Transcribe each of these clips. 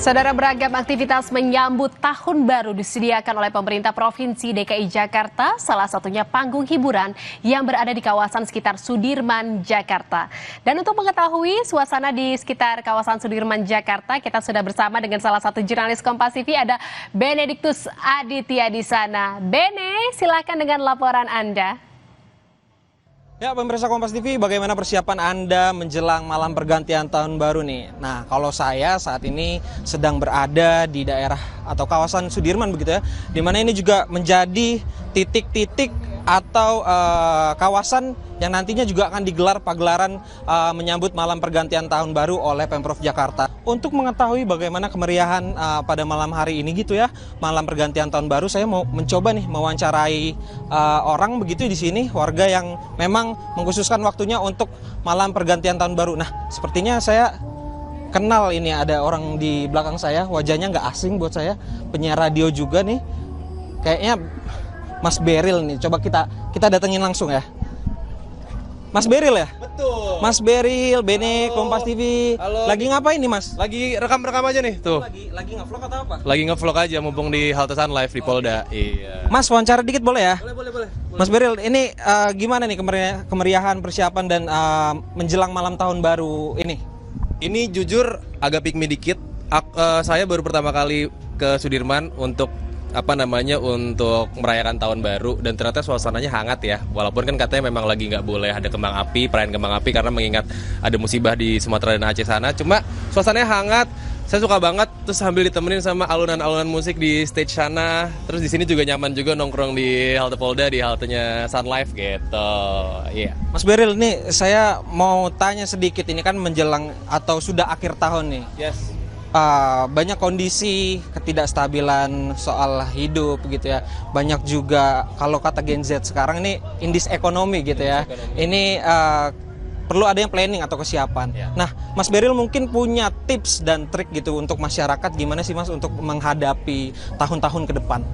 Saudara, beragam aktivitas menyambut tahun baru disediakan oleh pemerintah Provinsi DKI Jakarta, salah satunya panggung hiburan yang berada di kawasan sekitar Sudirman, Jakarta. Dan untuk mengetahui suasana di sekitar kawasan Sudirman, Jakarta, kita sudah bersama dengan salah satu jurnalis Kompas TV, ada Benediktus Aditya di sana. Bene, silakan dengan laporan Anda. Ya, pemirsa Kompas TV, bagaimana persiapan Anda menjelang malam pergantian tahun baru nih? Nah, kalau saya saat ini sedang berada di daerah atau kawasan Sudirman begitu ya, di mana ini juga menjadi titik-titik atau kawasan yang nantinya juga akan digelar pagelaran menyambut malam pergantian tahun baru oleh Pemprov Jakarta. Untuk mengetahui bagaimana kemeriahan pada malam hari ini gitu ya, malam pergantian tahun baru, saya mau mencoba nih mewawancarai orang begitu di sini, warga yang memang mengkhususkan waktunya untuk malam pergantian tahun baru. Nah, sepertinya saya kenal ini, ada orang di belakang saya, wajahnya nggak asing buat saya, penyiar radio juga nih, kayaknya Mas Beril nih. Coba kita datengin langsung ya. Mas Beril ya? Betul. Mas Beril, Bene, Kompas TV. Halo. Lagi ngapain nih, Mas? Lagi rekam-rekam aja nih, tuh. Lagi nge-vlog atau apa? Lagi nge-vlog aja mumpung di halte Sun Live di Polda. Iya. Mas, wawancara dikit boleh ya? Boleh. Mas Beril, ini gimana nih kemeriahan persiapan dan menjelang malam tahun baru ini? Ini jujur agak pick me dikit. Saya baru pertama kali ke Sudirman untuk untuk merayakan tahun baru, dan ternyata suasananya hangat ya, walaupun kan katanya memang lagi nggak boleh ada kembang api, perayaan kembang api karena mengingat ada musibah di Sumatera dan Aceh sana. Cuma suasananya hangat, saya suka banget, terus sambil ditemenin sama alunan-alunan musik di stage sana. Terus di sini juga nyaman juga nongkrong di halte Polda, di haltenya Sun Live gitu. Iya. Mas Beril, nih saya mau tanya sedikit, ini kan menjelang atau sudah akhir tahun nih. Yes. Banyak kondisi ketidakstabilan soal hidup gitu ya. Banyak juga kalau kata Gen Z sekarang ini indis ekonomi gitu ya. Ini perlu ada yang planning atau kesiapan. Ya. Nah, Mas Beril mungkin punya tips dan trik gitu untuk masyarakat, gimana sih Mas untuk menghadapi tahun-tahun ke depan?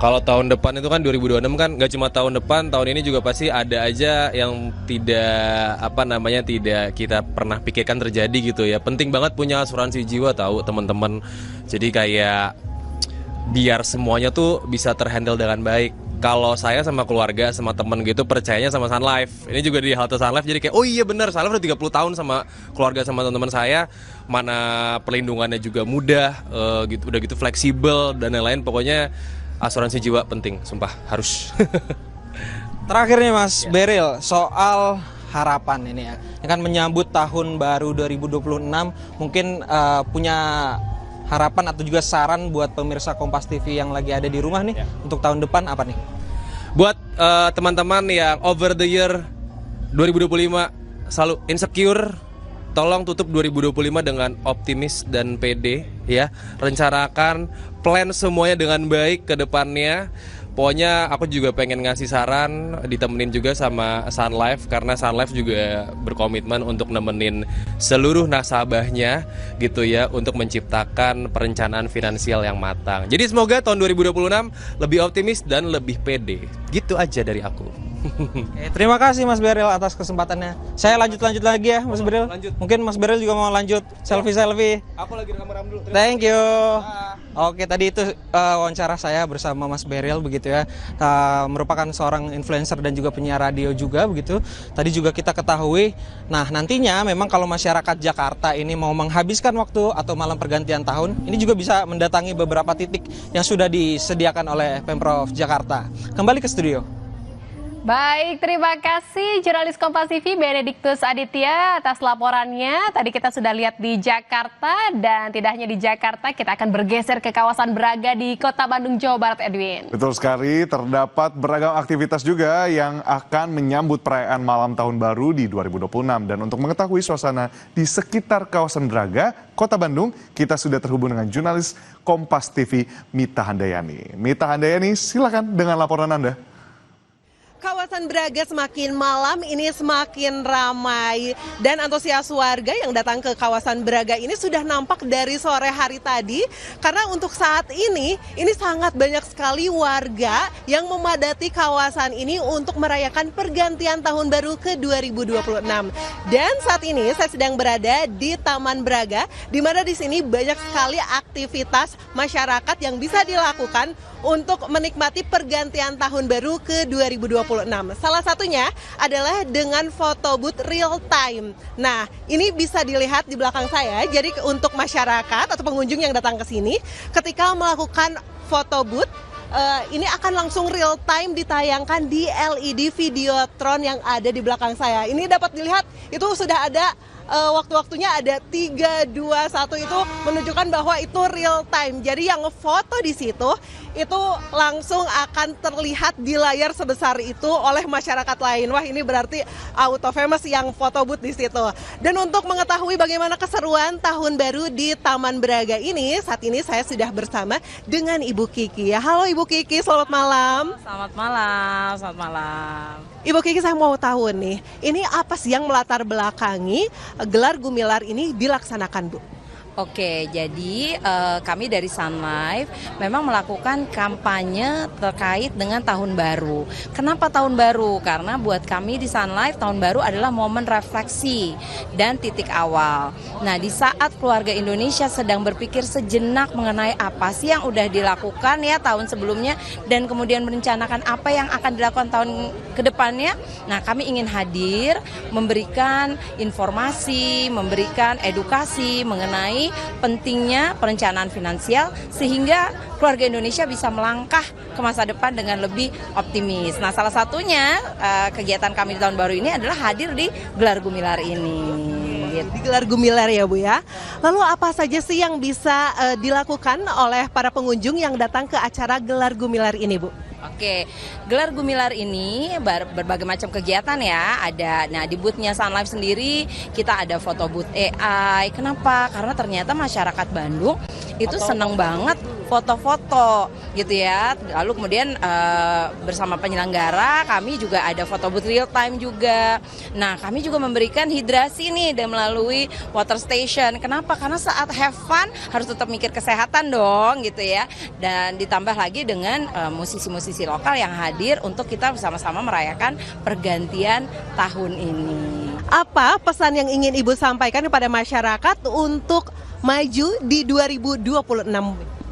Kalau tahun depan itu kan 2026 kan, nggak cuma tahun depan, tahun ini juga pasti ada aja yang tidak kita pernah pikirkan terjadi gitu ya. Penting banget punya asuransi jiwa tahu teman-teman. Jadi kayak biar semuanya tuh bisa terhandle dengan baik. Kalau saya sama keluarga, sama temen gitu percayanya sama Sun Life. Ini juga di halte Sun Life, jadi kayak oh iya benar, Sun Life udah 30 tahun sama keluarga sama teman-teman saya. Mana perlindungannya juga mudah, gitu, udah gitu fleksibel dan lain-lain. Pokoknya asuransi jiwa penting, sumpah harus. Terakhir nih Mas Beril, soal harapan ini ya. Ini kan menyambut tahun baru 2026, mungkin punya harapan atau juga saran buat pemirsa Kompas TV yang lagi ada di rumah nih, untuk tahun depan apa nih? Buat teman-teman yang over the year 2025 selalu insecure, tolong tutup 2025 dengan optimis dan pede ya. Rencanakan, plan semuanya dengan baik ke depannya. Pokoknya aku juga pengen ngasih saran, ditemenin juga sama Sun Life, karena Sun Life juga berkomitmen untuk nemenin seluruh nasabahnya gitu ya, untuk menciptakan perencanaan finansial yang matang. Jadi semoga tahun 2026 lebih optimis dan lebih pede. Gitu aja dari aku. Oke, terima kasih Mas Beril atas kesempatannya. Saya lanjut lagi ya Mas Beril. Lanjut. Mungkin Mas Beril juga mau lanjut selfie. Aku lagi rekam dulu. Thank you. Oke, tadi itu wawancara saya bersama Mas Beril begitu ya. Merupakan seorang influencer dan juga penyiar radio juga begitu. Tadi juga kita ketahui. Nah, nantinya memang kalau masyarakat Jakarta ini mau menghabiskan waktu atau malam pergantian tahun, ini juga bisa mendatangi beberapa titik yang sudah disediakan oleh Pemprov Jakarta. Kembali ke studio. Baik, terima kasih jurnalis Kompas TV Benediktus Aditya atas laporannya. Tadi kita sudah lihat di Jakarta, dan tidak hanya di Jakarta, kita akan bergeser ke kawasan Braga di Kota Bandung, Jawa Barat, Edwin. Betul sekali, terdapat beragam aktivitas juga yang akan menyambut perayaan malam tahun baru di 2026. Dan untuk mengetahui suasana di sekitar kawasan Braga, Kota Bandung, kita sudah terhubung dengan jurnalis Kompas TV Mita Handayani. Mita Handayani, silakan dengan laporan Anda. Kawasan Kawasan Braga semakin malam ini semakin ramai dan antusias warga yang datang ke kawasan Braga ini sudah nampak dari sore hari tadi karena untuk saat ini sangat banyak sekali warga yang memadati kawasan ini untuk merayakan pergantian tahun baru ke 2026. Dan saat ini saya sedang berada di Taman Braga di mana di sini banyak sekali aktivitas masyarakat yang bisa dilakukan untuk menikmati pergantian tahun baru ke 2026. Salah satunya adalah dengan foto booth real time. Nah, ini bisa dilihat di belakang saya. Jadi untuk masyarakat atau pengunjung yang datang ke sini, ketika melakukan foto booth, ini akan langsung real time ditayangkan di LED Videotron yang ada di belakang saya. Ini dapat dilihat itu sudah ada waktu-waktunya ada 3, 2, 1 itu menunjukkan bahwa itu real time. Jadi yang foto di situ itu langsung akan terlihat di layar sebesar itu oleh masyarakat lain. Wah, ini berarti auto famous yang foto booth di situ. Dan untuk mengetahui bagaimana keseruan tahun baru di Taman Braga ini, saat ini saya sudah bersama dengan Ibu Kiki. Ya, halo Ibu Kiki, selamat malam. Selamat malam, selamat malam. Ibu Kiki, saya mau tahu nih, ini apa sih yang melatar belakangi gelar Gumilar ini dilaksanakan, Bu? Oke, jadi kami dari Sun Life memang melakukan kampanye terkait dengan tahun baru. Kenapa tahun baru? Karena buat kami di Sun Life tahun baru adalah momen refleksi dan titik awal. Nah, di saat keluarga Indonesia sedang berpikir sejenak mengenai apa sih yang udah dilakukan ya tahun sebelumnya dan kemudian merencanakan apa yang akan dilakukan tahun ke depannya. Nah, kami ingin hadir memberikan informasi, memberikan edukasi mengenai pentingnya perencanaan finansial sehingga keluarga Indonesia bisa melangkah ke masa depan dengan lebih optimis. Nah, salah satunya kegiatan kami di tahun baru ini adalah hadir di Gelar Gumilar ini. Di Gelar Gumilar ya, Bu ya. Lalu apa saja sih yang bisa dilakukan oleh para pengunjung yang datang ke acara Gelar Gumilar ini, Bu? Oke, Gelar Gumilar ini berbagai macam kegiatan ya. Nah, di booth-nya Sun Life sendiri kita ada foto booth AI. Kenapa? Karena ternyata masyarakat Bandung itu senang banget foto-foto gitu ya. Lalu kemudian bersama penyelenggara kami juga ada foto booth real time juga. Nah, kami juga memberikan hidrasi nih dan melalui water station. Kenapa? Karena saat have fun harus tetap mikir kesehatan dong gitu ya. Dan ditambah lagi dengan musisi-musisi lokal yang hadir untuk kita bersama-sama merayakan pergantian tahun ini. Apa pesan yang ingin Ibu sampaikan kepada masyarakat untuk maju di 2026?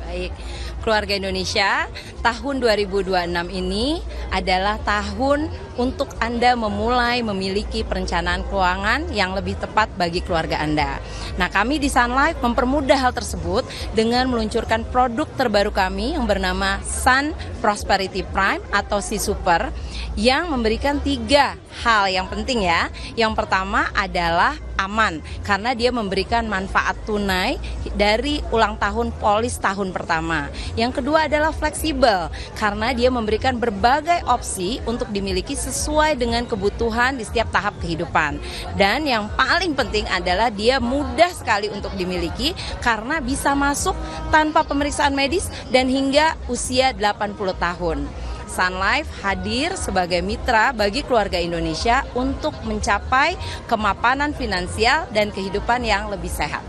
Baik, keluarga Indonesia, tahun 2026 ini adalah tahun untuk Anda memulai memiliki perencanaan keuangan yang lebih tepat bagi keluarga Anda. Nah, kami di Sun Life mempermudah hal tersebut dengan meluncurkan produk terbaru kami yang bernama Sun Prosperity Prime atau Si Super yang memberikan 3 hal yang penting ya. Yang pertama adalah aman karena dia memberikan manfaat tunai dari ulang tahun polis tahun pertama. Yang kedua adalah fleksibel karena dia memberikan berbagai opsi untuk dimiliki sesuai dengan kebutuhan di setiap tahap kehidupan. Dan yang paling penting adalah dia mudah sekali untuk dimiliki karena bisa masuk tanpa pemeriksaan medis dan hingga usia 80 tahun. Sun Life hadir sebagai mitra bagi keluarga Indonesia untuk mencapai kemapanan finansial dan kehidupan yang lebih sehat.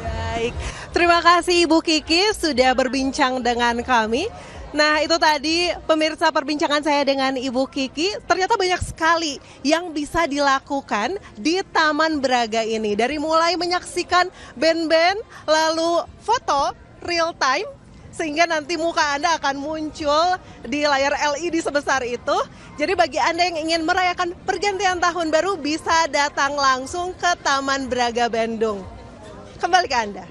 Baik, terima kasih Ibu Kiki sudah berbincang dengan kami. Nah, itu tadi pemirsa perbincangan saya dengan Ibu Kiki. Ternyata banyak sekali yang bisa dilakukan di Taman Braga ini. Dari mulai menyaksikan band-band, lalu foto real time, sehingga nanti muka Anda akan muncul di layar LED sebesar itu. Jadi bagi Anda yang ingin merayakan pergantian tahun baru bisa datang langsung ke Taman Braga Bandung. Kembali ke Anda.